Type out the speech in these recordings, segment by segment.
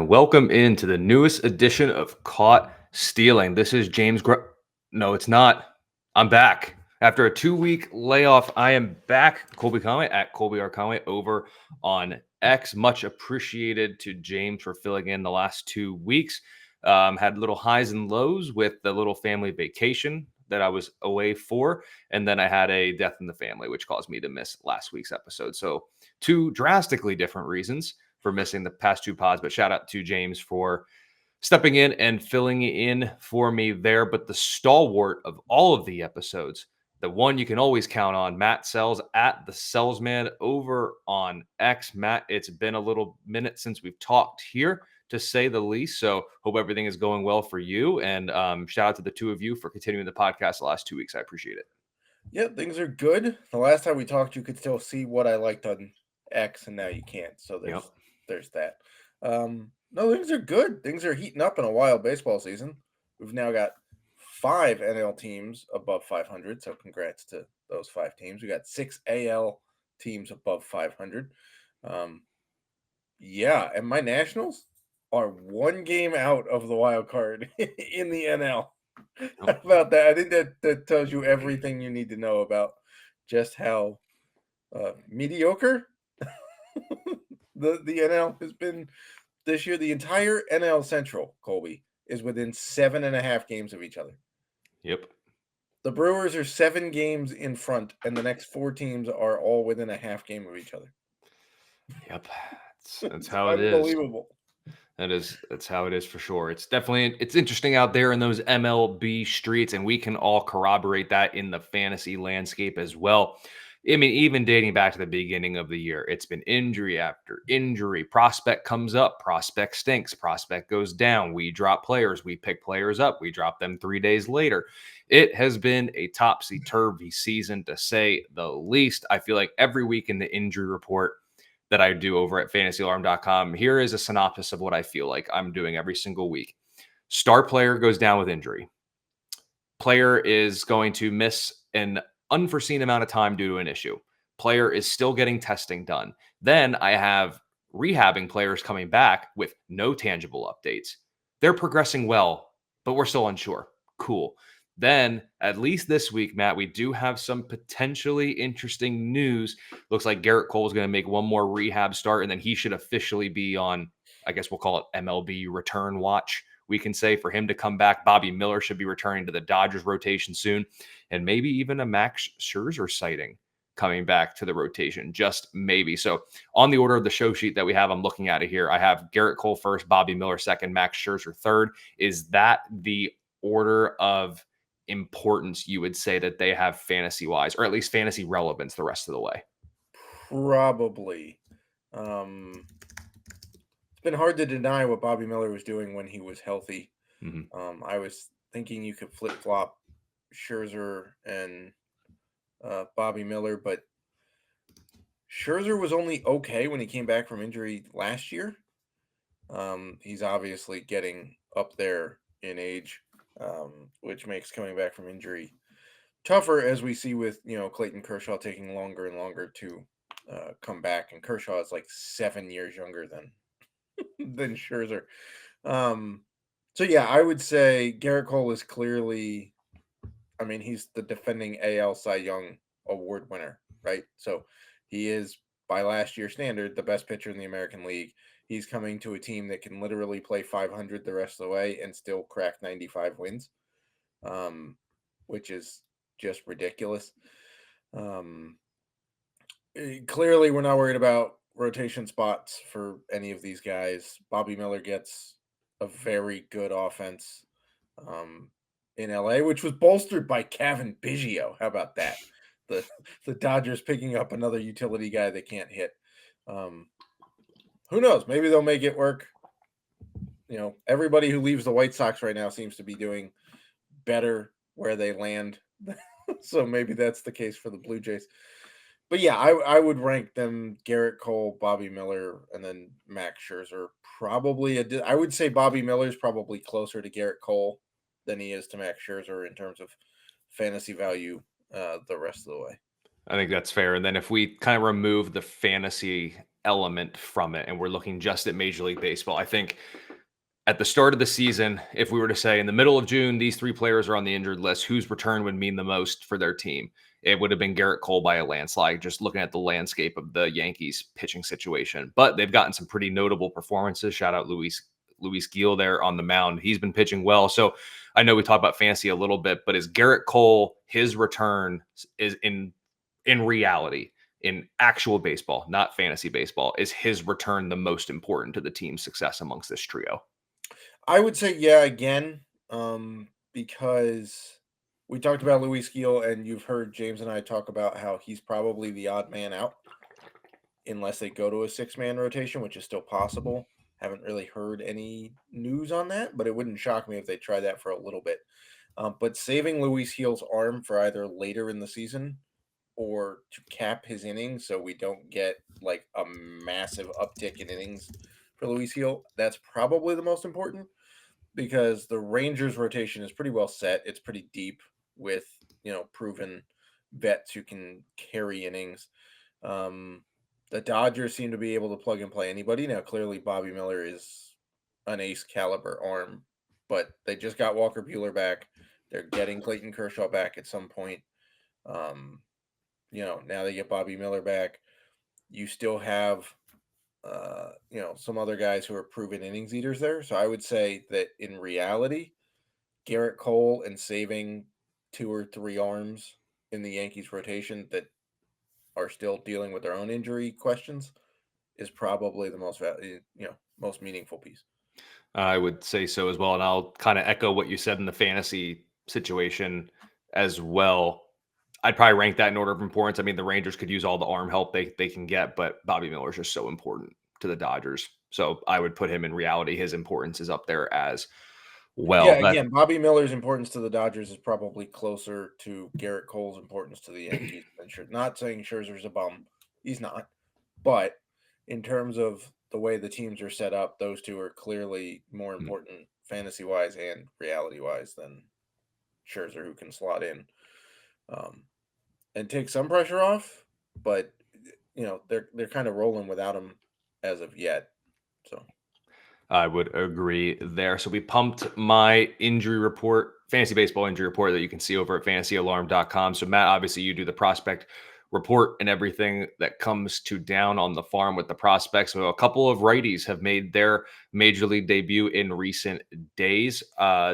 and welcome into the newest edition of Caught Stealing. This is James. No, it's not. I'm back. After a 2-week layoff, I am back. Colby Conway at Colby R. Conway over on X. Much appreciated to James for filling in the last 2 weeks. Had little highs and lows with the little family vacation that I was away for. And then I had a death in the family, which caused me to miss last week's episode. So, two drastically different reasons for missing the past 2 pods, but shout out to James for stepping in and filling in for me there. But the stalwart of all of the episodes, the one you can always count on, Matt Selz at the Salesman over on X. Matt, it's been a little minute since we've talked here, to say the least. So hope everything is going well for you. And shout out to the two of you for continuing the podcast the last 2 weeks. I appreciate it. Yeah, things are good. The last time we talked, you could still see what I liked on X, and now you can't. So there's that. No, things are good. Things are heating up in a wild baseball season. We've now got 5 NL teams above 500. So congrats to those 5 teams. We got 6 AL teams above 500. Yeah, and my Nationals are 1 game out of the wild card in the NL. How about that? I think that tells you everything you need to know about just how mediocre the NL has been this year. The entire NL Central, Colby, is within 7.5 games of each other. Yep. The Brewers are 7 games in front, and the next 4 teams are all within a half game of each other. Yep. That's how it is. Unbelievable. That's how it is for sure. It's interesting out there in those MLB streets, and we can all corroborate that in the fantasy landscape as well. I mean, even dating back to the beginning of the year, it's been injury after injury. Prospect comes up, prospect stinks, prospect goes down. We drop players, we pick players up, we drop them 3 days later. It has been a topsy-turvy season, to say the least. I feel like every week in the injury report that I do over at fantasyalarm.com, here is a synopsis of what I feel like I'm doing every single week. Star player goes down with injury. Player is going to miss an unforeseen amount of time due to an issue. Player is still getting testing done. Then I have rehabbing players coming back with no tangible updates. They're progressing well, but we're still unsure. Cool. Then, at least this week, Matt, we do have some potentially interesting news. Looks like Gerrit Cole is going to make one more rehab start, and then he should officially be on, I guess we'll call it MLB return watch, we can say, for him to come back. Bobby Miller should be returning to the Dodgers rotation soon, and maybe even a Max Scherzer sighting coming back to the rotation, just maybe. So on the order of the show sheet that we have, I'm looking at it here. I have Gerrit Cole first, Bobby Miller second, Max Scherzer third. Is that the order of importance you would say that they have fantasy wise, or at least fantasy relevance the rest of the way? Probably. It's been hard to deny what Bobby Miller was doing when he was healthy. Mm-hmm. I was thinking you could flip-flop Scherzer and Bobby Miller, but Scherzer was only okay when he came back from injury last year. He's obviously getting up there in age, which makes coming back from injury tougher, as we see with Clayton Kershaw taking longer and longer to come back, and Kershaw is like 7 years younger than Scherzer. So yeah, I would say Gerrit Cole is clearly, I mean, he's the defending AL Cy Young Award winner, right? So he is, by last year's standard, the best pitcher in the American League. He's coming to a team that can literally play 500 the rest of the way and still crack 95 wins, which is just ridiculous. Clearly, we're not worried about rotation spots for any of these guys. Bobby Miller gets a very good offense in LA, which was bolstered by Cavan Biggio. How about that? The Dodgers picking up another utility guy that can't hit. Who knows? Maybe they'll make it work. Everybody who leaves the White Sox right now seems to be doing better where they land. So maybe that's the case for the Blue Jays. But yeah, I would rank them Gerrit Cole, Bobby Miller, and then Max Scherzer. Probably I would say Bobby Miller is probably closer to Gerrit Cole than he is to Max Scherzer in terms of fantasy value the rest of the way. I think that's fair. And then if we kind of remove the fantasy element from it and we're looking just at Major League Baseball, I think at the start of the season, if we were to say in the middle of June, these three players are on the injured list, whose return would mean the most for their team? It would have been Gerrit Cole by a landslide, just looking at the landscape of the Yankees pitching situation. But they've gotten some pretty notable performances. Shout out Luis Gil there on the mound. He's been pitching well. So I know we talked about fantasy a little bit, but is Gerrit Cole, his return is in reality, in actual baseball, not fantasy baseball, is his return the most important to the team's success amongst this trio? I would say yeah again, because we talked about Luis Gil, and you've heard James and I talk about how he's probably the odd man out unless they go to a six-man rotation, which is still possible. Haven't really heard any news on that, but it wouldn't shock me if they try that for a little bit. But saving Luis Gil's arm for either later in the season or to cap his innings so we don't get like a massive uptick in innings for Luis Gil, that's probably the most important because the Rangers rotation is pretty well set. It's pretty deep with, proven vets who can carry innings. Um, the Dodgers seem to be able to plug and play anybody. Now, clearly, Bobby Miller is an ace caliber arm, but they just got Walker Buehler back. They're getting Clayton Kershaw back at some point. Um, now they get Bobby Miller back. You still have, some other guys who are proven innings eaters there. So I would say that in reality, Gerrit Cole and saving two or three arms in the Yankees rotation that are still dealing with their own injury questions is probably the most meaningful piece. I would say so as well. And I'll kind of echo what you said in the fantasy situation as well. I'd probably rank that in order of importance. I mean, the Rangers could use all the arm help they can get, but Bobby Miller is just so important to the Dodgers. So I would put him in reality. His importance is up there as Yeah, well. That again, Bobby Miller's importance to the Dodgers is probably closer to Gerrit Cole's importance to the Yankees than not saying Scherzer's a bum. He's not. But in terms of the way the teams are set up, those two are clearly more important fantasy wise and reality wise than Scherzer, who can slot in um, and take some pressure off. But they're kind of rolling without him as of yet. So I would agree there. So we pumped my injury report, fantasy baseball injury report that you can see over at fantasyalarm.com. So Matt, obviously you do the prospect report and everything that comes to down on the farm with the prospects. So a couple of righties have made their major league debut in recent days,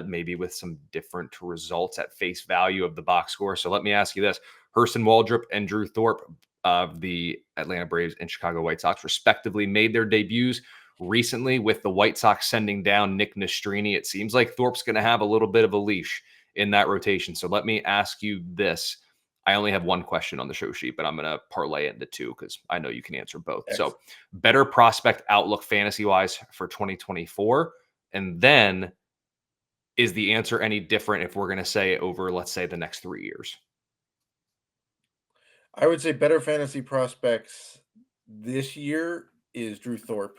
maybe with some different results at face value of the box score. So let me ask you this. Hurston Waldrop and Drew Thorpe of the Atlanta Braves and Chicago White Sox respectively made their debuts recently. With the White Sox sending down Nick Nastrini, it seems like Thorpe's going to have a little bit of a leash in that rotation. So let me ask you this. I only have one question on the show sheet, but I'm going to parlay it into two because I know you can answer both. excellent. So, better prospect outlook fantasy wise for 2024. And then, is the answer any different if we're going to say over, let's say, the next 3 years? I would say better fantasy prospects this year is Drew Thorpe,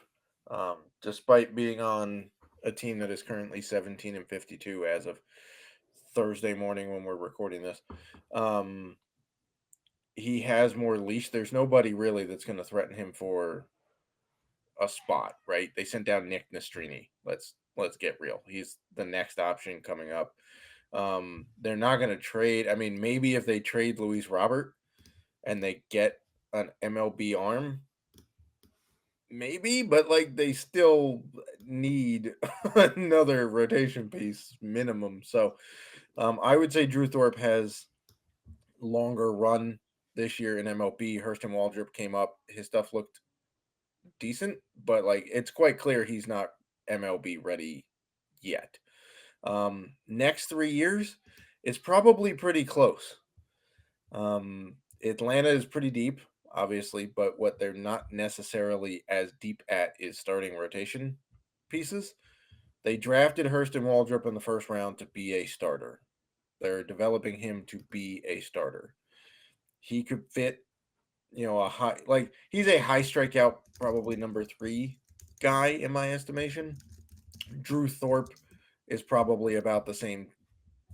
despite being on a team that is currently 17-52 as of Thursday morning when we're recording this. He has more leash. There's nobody really that's going to threaten him for a spot, right? They sent down Nick Nastrini. Let's get real. He's the next option coming up. They're not going to trade. I mean, maybe if they trade Luis Robert and they get an MLB arm, maybe, but like they still need another rotation piece minimum. So I would say Drew Thorpe has longer run this year in MLB. Hurston Waldrop came up. His stuff looked decent, but like it's quite clear he's not MLB ready yet. Next 3 years is probably pretty close. Atlanta is pretty deep, obviously, but what they're not necessarily as deep at is starting rotation pieces. They drafted Hurston Waldrop in the first round to be a starter. They're developing him to be a starter. He could fit, a high, like he's a high strikeout, probably number 3 guy in my estimation. Drew Thorpe is probably about the same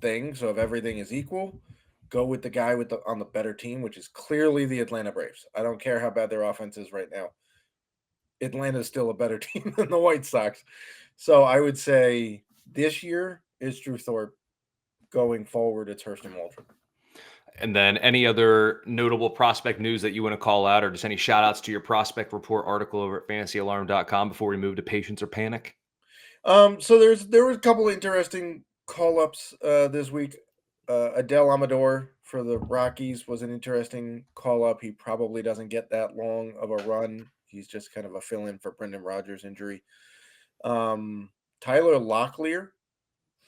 thing. So if everything is equal, go with the guy on the better team, which is clearly the Atlanta Braves. I don't care how bad their offense is right now. Atlanta is still a better team than the White Sox. So I would say this year is Drew Thorpe. Going forward, it's Hurston Waldron. And then any other notable prospect news that you want to call out, or just any shout outs to your prospect report article over at fantasyalarm.com before we move to patience or panic? So there were a couple of interesting call-ups this week. Adele Amador for the Rockies was an interesting call-up. He probably doesn't get that long of a run. He's just kind of a fill-in for Brendan Rodgers' injury. Tyler Locklear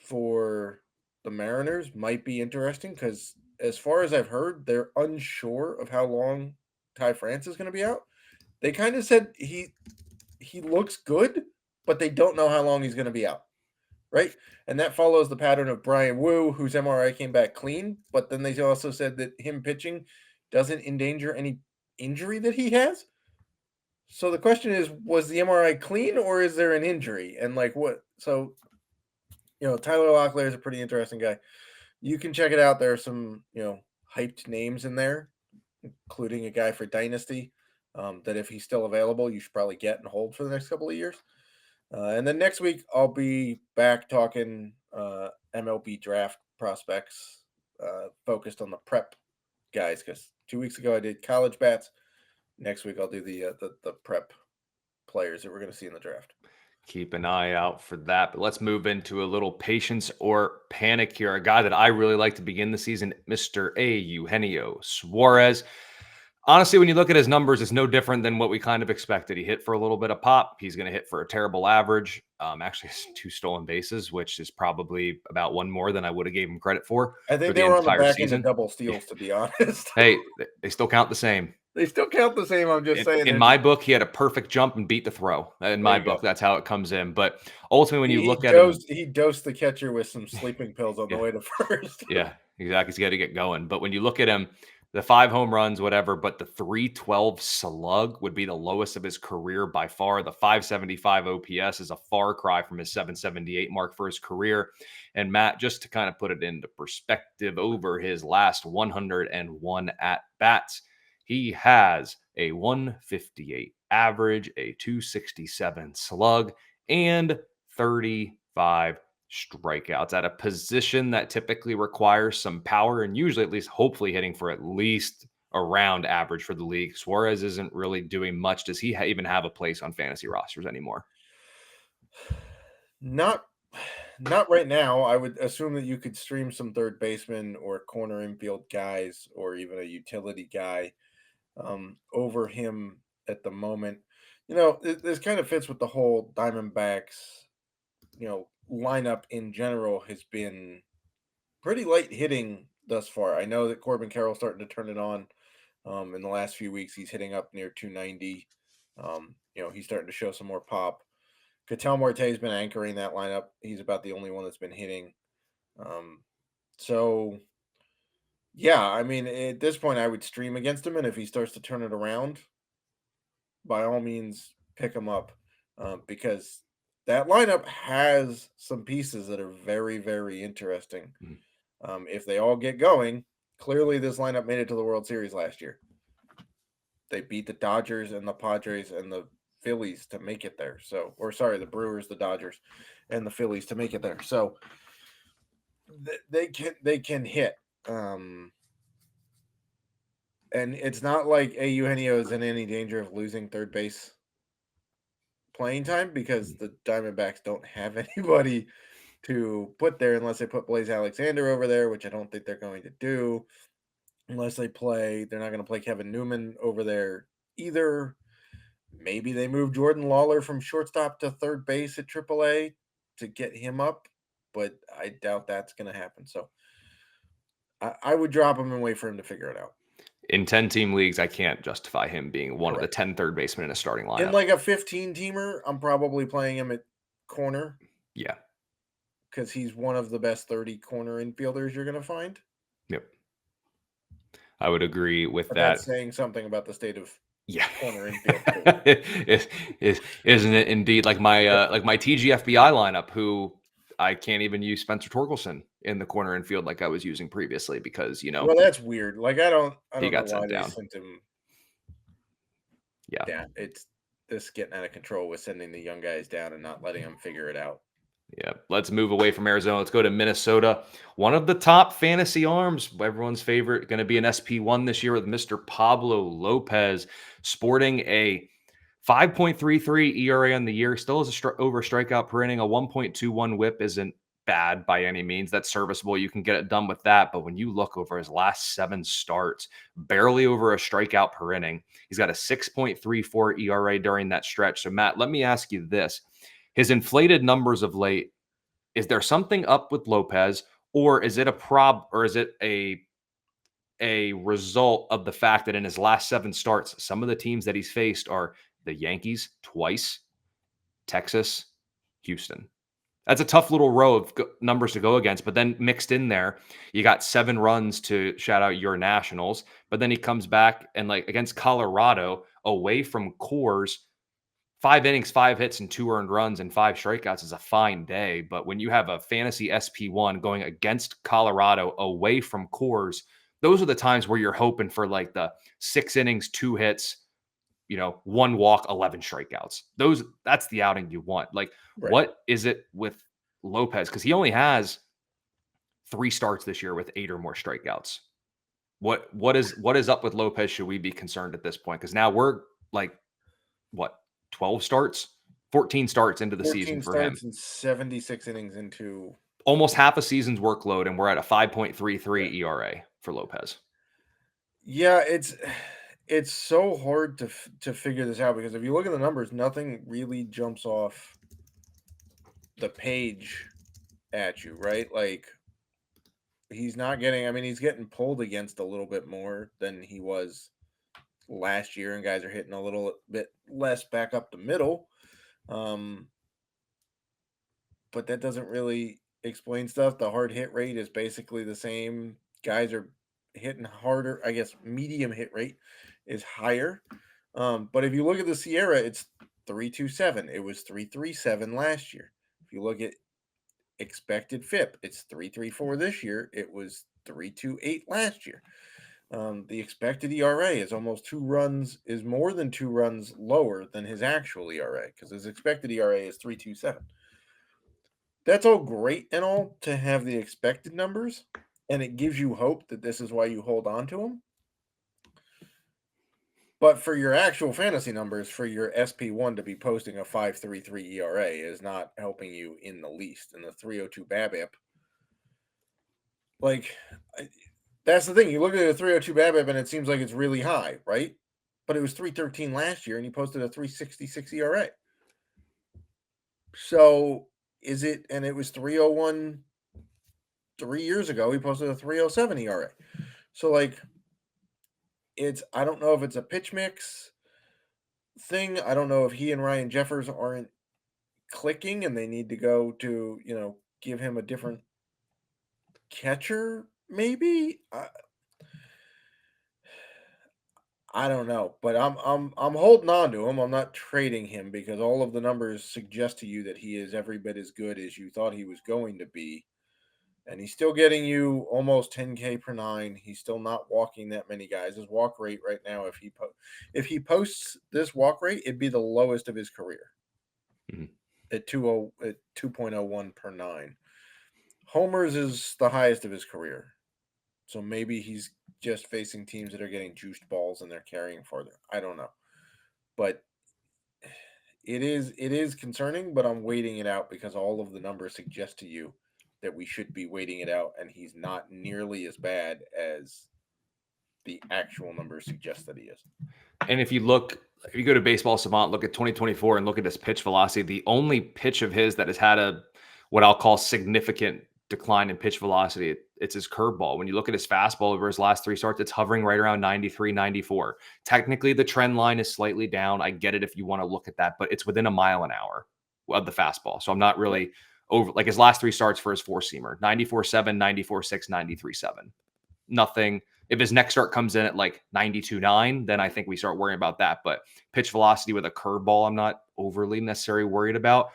for the Mariners might be interesting because, as far as I've heard, they're unsure of how long Ty France is going to be out. They kind of said he looks good, but they don't know how long he's going to be out, right? And that follows the pattern of Brian Wu, whose MRI came back clean, but then they also said that him pitching doesn't endanger any injury that he has. So the question is, was the MRI clean or is there an injury? And like what? So, Tyler Locklear is a pretty interesting guy. You can check it out. There are some, hyped names in there, including a guy for Dynasty that if he's still available, you should probably get and hold for the next couple of years. And then next week, I'll be back talking MLB draft prospects focused on the prep guys because 2 weeks ago I did college bats. Next week, I'll do the prep players that we're going to see in the draft. Keep an eye out for that. But let's move into a little patience or panic here. A guy that I really like to begin the season, Mr. Eugenio Suarez. Honestly, when you look at his numbers, it's no different than what we kind of expected. He hit for a little bit of pop. He's going to hit for a terrible average. Actually, 2 stolen bases, which is probably about one more than I would have gave him credit for. I think for they were on the back season. end of double steals, to be honest. Hey, they still count the same. They still count the same. I'm just saying. In my book, he had a perfect jump and beat the throw. In my book, that's how it comes in. But ultimately, when you look at him, he dosed the catcher with some sleeping pills on the way to first. Yeah, exactly. He's got to get going. But when you look at him, the 5 home runs, whatever, but the 312 slug would be the lowest of his career by far. The 575 OPS is a far cry from his 778 mark for his career. And Matt, just to kind of put it into perspective, over his last 101 at bats, he has a 158 average, a 267 slug, and 35 strikeouts at a position that typically requires some power and usually, at least hopefully, hitting for at least around average for the league. Suarez isn't really doing much. Does he even have a place on fantasy rosters anymore? Not right now. I would assume that you could stream some third baseman or corner infield guys or even a utility guy over him at the moment. This kind of fits with the whole Diamondbacks, lineup in general has been pretty light hitting thus far. I know that Corbin Carroll's starting to turn it on. In the last few weeks, he's hitting up near 290. He's starting to show some more pop. Ketel Marte's been anchoring that lineup. He's about the only one that's been hitting. So, yeah, I mean, at this point, I would stream against him, and if he starts to turn it around, by all means, pick him up because that lineup has some pieces that are very, very interesting. If they all get going, clearly this lineup made it to the World Series last year. They beat the Dodgers and the Padres and the Phillies to make it there. So, the Brewers, the Dodgers, and the Phillies to make it there. So they can hit. And it's not like Eugenio is in any danger of losing third base playing time because the Diamondbacks don't have anybody to put there unless they put Blaze Alexander over there, which I don't think they're going to do. They're not going to play Kevin Newman over there either. Maybe they move Jordan Lawler from shortstop to third base at AAA to get him up, but I doubt that's going to happen. So I would drop him and wait for him to figure it out. In 10-team leagues, I can't justify him being one of the 10 third basemen in a starting lineup. In like a 15-teamer, I'm probably playing him at corner. Yeah. Because he's one of the best 30 corner infielders you're going to find. Yep. I would agree with that. That's saying something about the state of corner infield. Isn't it indeed? Like my TGFBI lineup, who I can't even use Spencer Torkelson in the corner infield like I was using previously because, Well, that's weird. Like, I he don't know got why sent they down. sent him. Yeah. Yeah, it's this getting out of control with sending the young guys down and not letting them figure it out. Yeah. Let's move away from Arizona. Let's go to Minnesota. One of the top fantasy arms, everyone's favorite, going to be an SP1 this year with Mr. Pablo Lopez, sporting a 5.33 ERA on the year. Still has over strikeout per inning. A 1.21 whip isn't bad by any means. That's serviceable. You can get it done with that. But when you look over his last 7 starts, barely over a strikeout per inning. He's got a 6.34 ERA during that stretch. So, Matt, let me ask you this. His inflated numbers of late, is there something up with Lopez, or is it a result of the fact that in his last 7 starts, some of the teams that he's faced are the Yankees twice, Texas, Houston. That's a tough little row of numbers to go against. But then mixed in there, you got 7 runs to shout out your Nationals. But then he comes back and, like, against Colorado, away from Coors, 5 innings, 5 hits, and 2 earned runs and 5 strikeouts is a fine day. But when you have a fantasy SP1 going against Colorado away from Coors, those are the times where you're hoping for like the 6 innings, 2 hits, 1 walk, 11 strikeouts. That's the outing you want. Like, Right. what is it with Lopez? Because he only has 3 starts this year with 8 or more strikeouts. What is up with Lopez? Should we be concerned at this point? Because now we're like, what, 12 starts, 14 starts into the 14 season for him. starts and 76 innings into Almost half a season's workload, and we're at a 5.33 yeah. ERA for Lopez. Yeah, it's so hard to figure this out because if you look at the numbers, nothing really jumps off the page at you, right? Like, he's not getting, I mean, he's getting pulled against a little bit more than he was last year, and guys are hitting a little bit less back up the middle. But that doesn't really explain stuff. The hard hit rate is basically the same. Guys are hitting harder. I guess medium hit rate is higher. But if you look at the Sierra, it's 3.27. It was 3.37 last year. If you look at expected FIP, it's 3.34 this year. It was 3.28 last year. The expected ERA is almost 2 runs, is more than 2 runs lower than his actual ERA because his expected ERA is 3.27. That's all great and all to have the expected numbers, and it gives you hope that this is why you hold on to them. But for your actual fantasy numbers, for your SP1 to be posting a 5.33 ERA is not helping you in the least. And the 3.02 BABIP, like, that's the thing. You look at the 3.02 BABIP and it seems like it's really high, right? But it was 3.13 last year, and he posted a 3.66 ERA. So is it? And it was 3.01 3 years ago. He posted a 3.07 ERA. So, like, I don't know if it's a pitch mix thing. I don't know if he and Ryan Jeffers aren't clicking and they need to go to, give him a different catcher, maybe. I don't know, but I'm holding on to him. I'm not trading him because all of the numbers suggest to you that he is every bit as good as you thought he was going to be. And he's still getting you almost 10K per 9. He's still not walking that many guys. His walk rate right now, if he posts this walk rate, it'd be the lowest of his career at 2.01 per 9. Homers is the highest of his career. So maybe he's just facing teams that are getting juiced balls and they're carrying farther. I don't know. But it is concerning, but I'm waiting it out because all of the numbers suggest to you that we should be waiting it out, and he's not nearly as bad as the actual numbers suggest that he is. And if you go to Baseball Savant, look at 2024 and look at his pitch velocity, the only pitch of his that has had what I'll call significant decline in pitch velocity, it's his curveball. When you look at his fastball over his last 3 starts, it's hovering right around 93, 94. Technically, the trend line is slightly down. I get it if you want to look at that, but it's within a mile an hour of the fastball. So I'm not really over, like, his last 3 starts for his 4-seamer, 94.7, 94.6, 93.7. Nothing. If his next start comes in at like 92.9, then I think we start worrying about that. But pitch velocity with a curveball, I'm not overly necessarily worried about.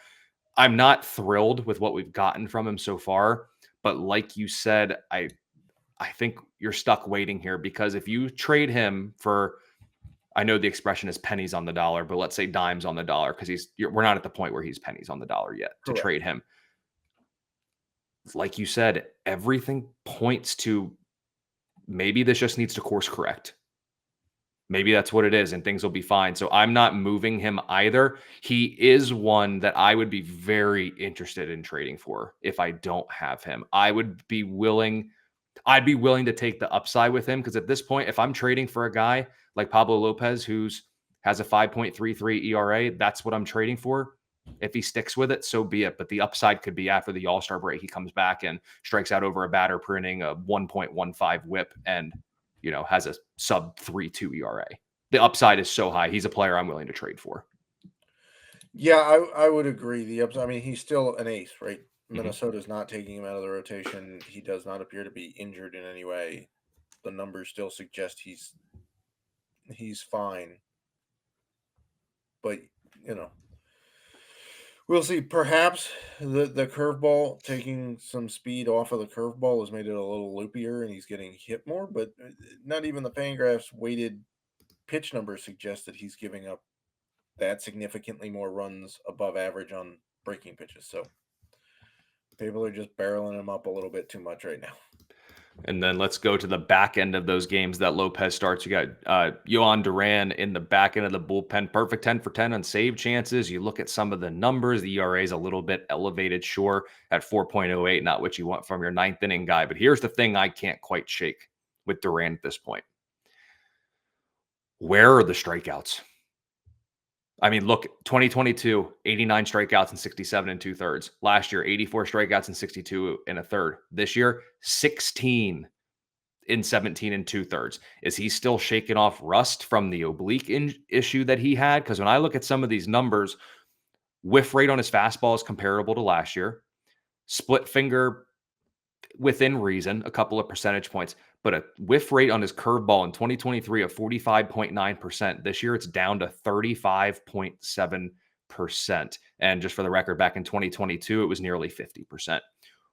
I'm not thrilled with what we've gotten from him so far, But like you said, I think you're stuck waiting here because if you trade him for, I know the expression is pennies on the dollar, but let's say dimes on the dollar because we're not at the point where he's pennies on the dollar yet to Correct. trade him. Like you said, everything points to maybe this just needs to course correct. Maybe that's what it is and things will be fine. So I'm not moving him either. He is one that I would be very interested in trading for if I don't have him. I'd be willing to take the upside with him because at this point, if I'm trading for a guy like Pablo Lopez, has a 5.33 ERA, that's what I'm trading for. If he sticks with it, so be it. But the upside could be after the All-Star break, he comes back and strikes out over a batter, printing a 1.15 WHIP and has a sub 3.2 ERA. The upside is so high. He's a player I'm willing to trade for. Yeah, I would agree. The upside. I mean, he's still an ace, right? Mhm. Minnesota's not taking him out of the rotation. He does not appear to be injured in any way. The numbers still suggest he's fine. But we'll see. Perhaps the curveball, taking some speed off of the curveball, has made it a little loopier, and he's getting hit more. But not even the Fangraphs weighted pitch numbers suggest that he's giving up that significantly more runs above average on breaking pitches. So people are just barreling him up a little bit too much right now. And then let's go to the back end of those games that Lopez starts. You got Jhoan Duran in the back end of the bullpen. Perfect 10 for 10 on save chances. You look at some of the numbers. The ERA is a little bit elevated, sure, at 4.08, not what you want from your ninth inning guy. But here's the thing I can't quite shake with Duran at this point. Where are the strikeouts? I mean, look, 2022, 89 strikeouts and 67 and 2/3. Last year, 84 strikeouts and 62 and a third. This year, 16 in 17 and 2/3. Is he still shaking off rust from the oblique issue that he had? Because when I look at some of these numbers, whiff rate on his fastball is comparable to last year. Split finger within reason, a couple of percentage points, but a whiff rate on his curveball in 2023 of 45.9%. This year, it's down to 35.7%. And just for the record, back in 2022, it was nearly 50%.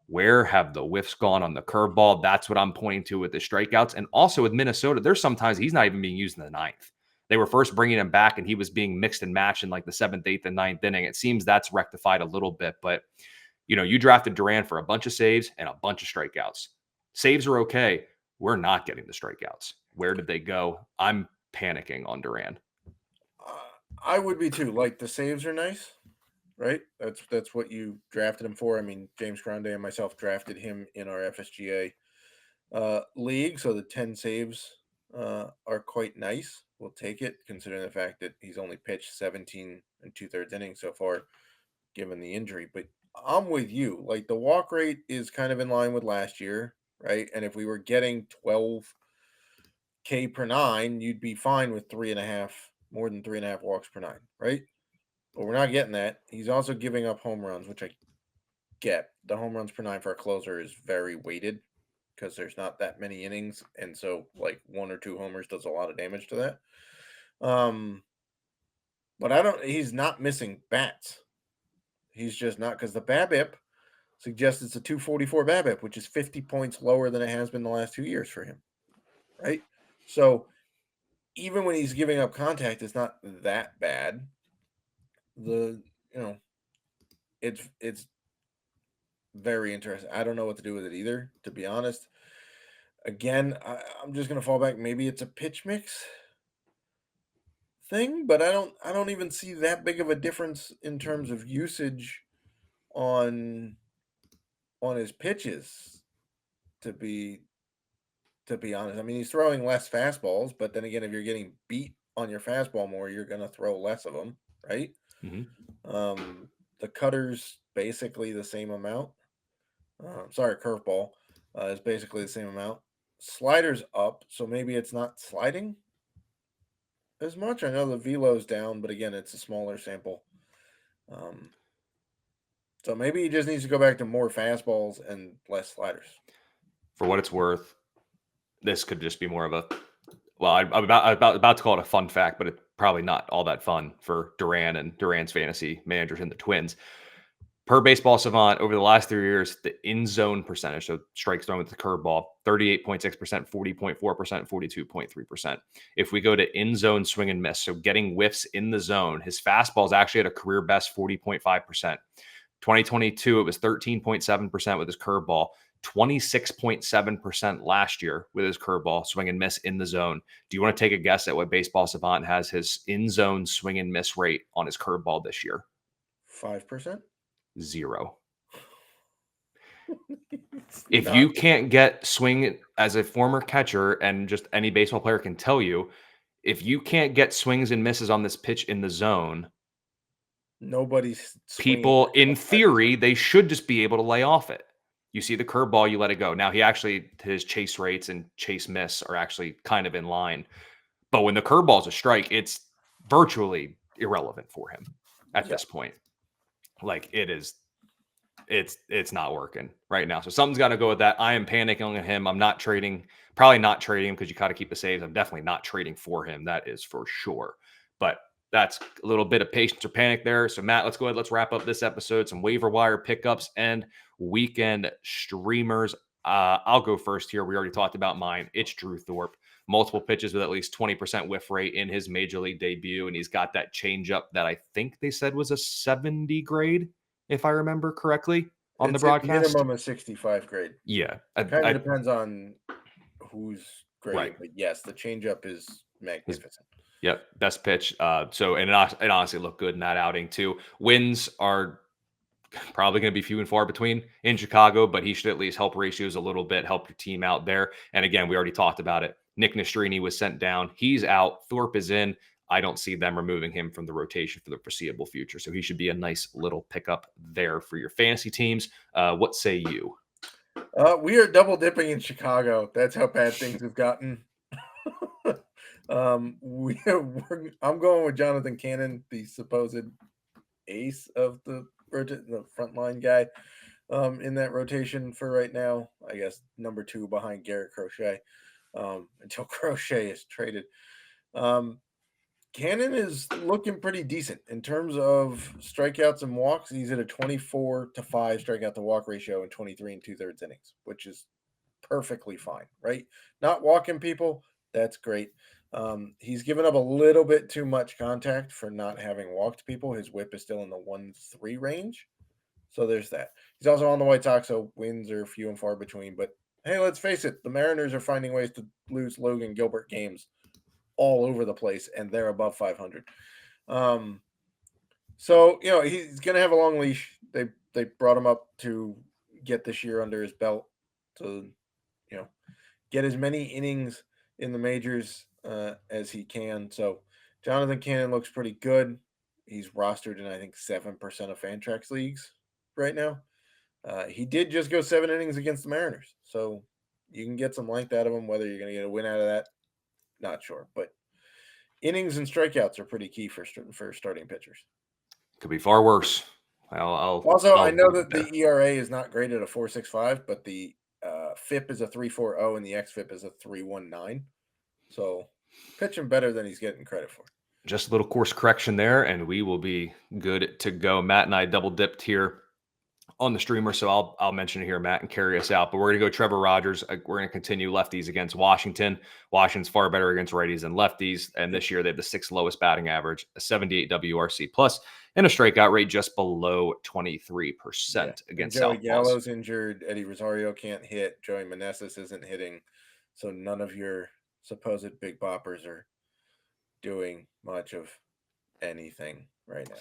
Where have the whiffs gone on the curveball? That's what I'm pointing to with the strikeouts. And also with Minnesota, there's sometimes he's not even being used in the ninth. They were first bringing him back and he was being mixed and matched in like the seventh, eighth, and ninth inning. It seems that's rectified a little bit, but you drafted Duran for a bunch of saves and a bunch of strikeouts. Saves are okay. We're not getting the strikeouts. Where did they go? I'm panicking on Duran. I would be too. Like, the saves are nice, right? That's what you drafted him for. I mean, James Grande and myself drafted him in our FSGA league, so the 10 saves are quite nice. We'll take it, considering the fact that he's only pitched 17 and 2/3 innings so far, given the injury. But I'm with you. Like, the walk rate is kind of in line with last year, right? And if we were getting 12K per nine, you'd be fine with more than 3.5 walks per nine, right? But we're not getting that. He's also giving up home runs, which I get. The home runs per nine for a closer is very weighted because there's not that many innings, and so like 1 or 2 homers does a lot of damage to that. But he's not missing bats. He's just not, because the BABIP suggests it's a 244 BABIP, which is 50 points lower than it has been the last 2 years for him, right? So even when he's giving up contact, it's not that bad. It's very interesting. I don't know what to do with it either, to be honest. Again, I'm just gonna fall back. Maybe it's a pitch mix thing, but I don't even see that big of a difference in terms of usage on his pitches. To be honest, I mean, he's throwing less fastballs, but then again, if you're getting beat on your fastball more, you're gonna throw less of them, right? Mm-hmm. The cutter's basically the same amount. Sorry, curveball is basically the same amount. Slider's up, so maybe it's not sliding as much. I know the velo's down, but again, it's a smaller sample. So maybe he just needs to go back to more fastballs and less sliders. For what it's worth, this could just be more of a, well, I'm about to call it a fun fact, but it's probably not all that fun for Duran and Duran's fantasy managers and the Twins. Per Baseball Savant, over the last 3 years, the in-zone percentage, so strikes thrown with the curveball, 38.6%, 40.4%, 42.3%. If we go to in-zone swing and miss, so getting whiffs in the zone, his fastball is actually at a career best 40.5%. 2022, it was 13.7% with his curveball, 26.7% last year with his curveball, swing and miss in the zone. Do you want to take a guess at what Baseball Savant has his in-zone swing and miss rate on his curveball this year? 5%? 0. It's If not. you can't get swing as a former catcher, and just any baseball player can tell you, if you can't get swings and misses on this pitch in the zone, Nobody's swinging people, in outside the theory, zone. they should just be able to lay off it. You see the curveball, you let it go. Now, his chase rates and chase miss are actually kind of in line. But when the curveball's a strike, it's virtually irrelevant for him at Yeah. this point. Like, it's not working right now. So something's got to go with that. I am panicking on him. I'm not trading, probably not trading him because you got to keep the saves. I'm definitely not trading for him. That is for sure. But that's a little bit of patience or panic there. So Matt, let's go ahead. Let's wrap up this episode. Some waiver wire pickups and weekend streamers. I'll go first here. We already talked about mine. It's Drew Thorpe. Multiple pitches with at least 20% whiff rate in his major league debut. And he's got that changeup that I think they said was a 70 grade, if I remember correctly on the It's a broadcast. minimum of 65 grade. Yeah. Kind of depends on who's grading, Right. but yes, the changeup is magnificent. Yep. Best pitch. And it honestly looked good in that outing too. Wins are probably going to be few and far between in Chicago, but he should at least help ratios a little bit, help your team out there. And again, we already talked about it. Nick Nastrini was sent down. He's out. Thorpe is in. I don't see them removing him from the rotation for the foreseeable future. So he should be a nice little pickup there for your fantasy teams. What say you? We are double dipping in Chicago. That's how bad things have gotten. I'm going with Jonathan Cannon, the supposed ace of the frontline guy in that rotation for right now. I guess number 2 behind Garrett Crochet until Crochet is traded. Cannon is looking pretty decent in terms of strikeouts and walks. He's at a 24-5 strikeout to walk ratio in 23 2/3 innings, which is perfectly fine, right? Not walking people, that's great. He's given up a little bit too much contact for not having walked people. His whip is still in the 1-3 range. So there's that. He's also on the White Sox, so wins are few and far between. But hey, let's face it, the Mariners are finding ways to lose Logan Gilbert games all over the place, and they're above 500. So he's going to have a long leash. They brought him up to get this year under his belt to get as many innings in the majors as he can. So Jonathan Cannon looks pretty good. He's rostered in I think 7% of Fantrax leagues right now. He did just go 7 innings against the Mariners, so you can get some length out of him. Whether you're going to get a win out of that, not sure, but innings and strikeouts are pretty key for starting pitchers. Could be far worse. I know that the ERA is not great at a 4.65, but the FIP is a 3.40 and the xFIP is a 3.19. So pitching better than he's getting credit for. Just a little course correction there, and we will be good to go. Matt and I double dipped here on the streamer, so I'll mention it here, Matt, and carry us out. But we're going to go Trevor Rogers. We're going to continue lefties against Washington. Washington's far better against righties than lefties, and this year they have the 6th lowest batting average, a 78 WRC plus, and a strikeout rate just below 23% against Joey southpaws. Gallo's injured. Eddie Rosario can't hit. Joey Meneses isn't hitting. So none of your supposed big boppers are doing much of anything right now.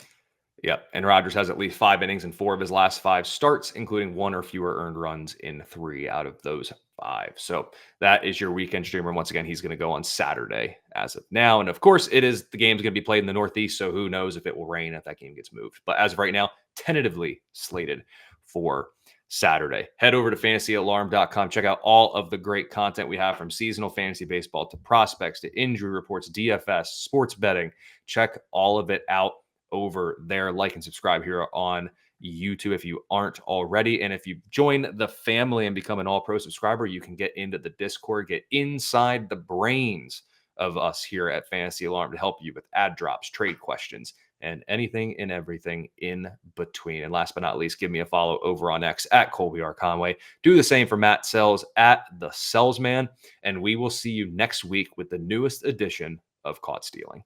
Yep. And Rogers has at least 5 innings in 4 of his last 5 starts, including 1 or fewer earned runs in 3 out of those 5. So that is your weekend streamer. Once again, he's going to go on Saturday as of now. And of course, the game's going to be played in the Northeast. So who knows if it will rain if that game gets moved. But as of right now, tentatively slated for Saturday. Head over to fantasyalarm.com. Check out all of the great content we have, from seasonal fantasy baseball to prospects to injury reports, DFS, sports betting. Check all of it out over there. Like and subscribe here on YouTube if you aren't already. And if you join the family and become an All-Pro subscriber, you can get into the Discord, get inside the brains of us here at Fantasy Alarm to help you with ad drops, trade questions, and anything and everything in between. And last but not least, give me a follow over on X at Colby R. Conway. Do the same for Matt Selz at the Selzman. And we will see you next week with the newest edition of Caught Stealing.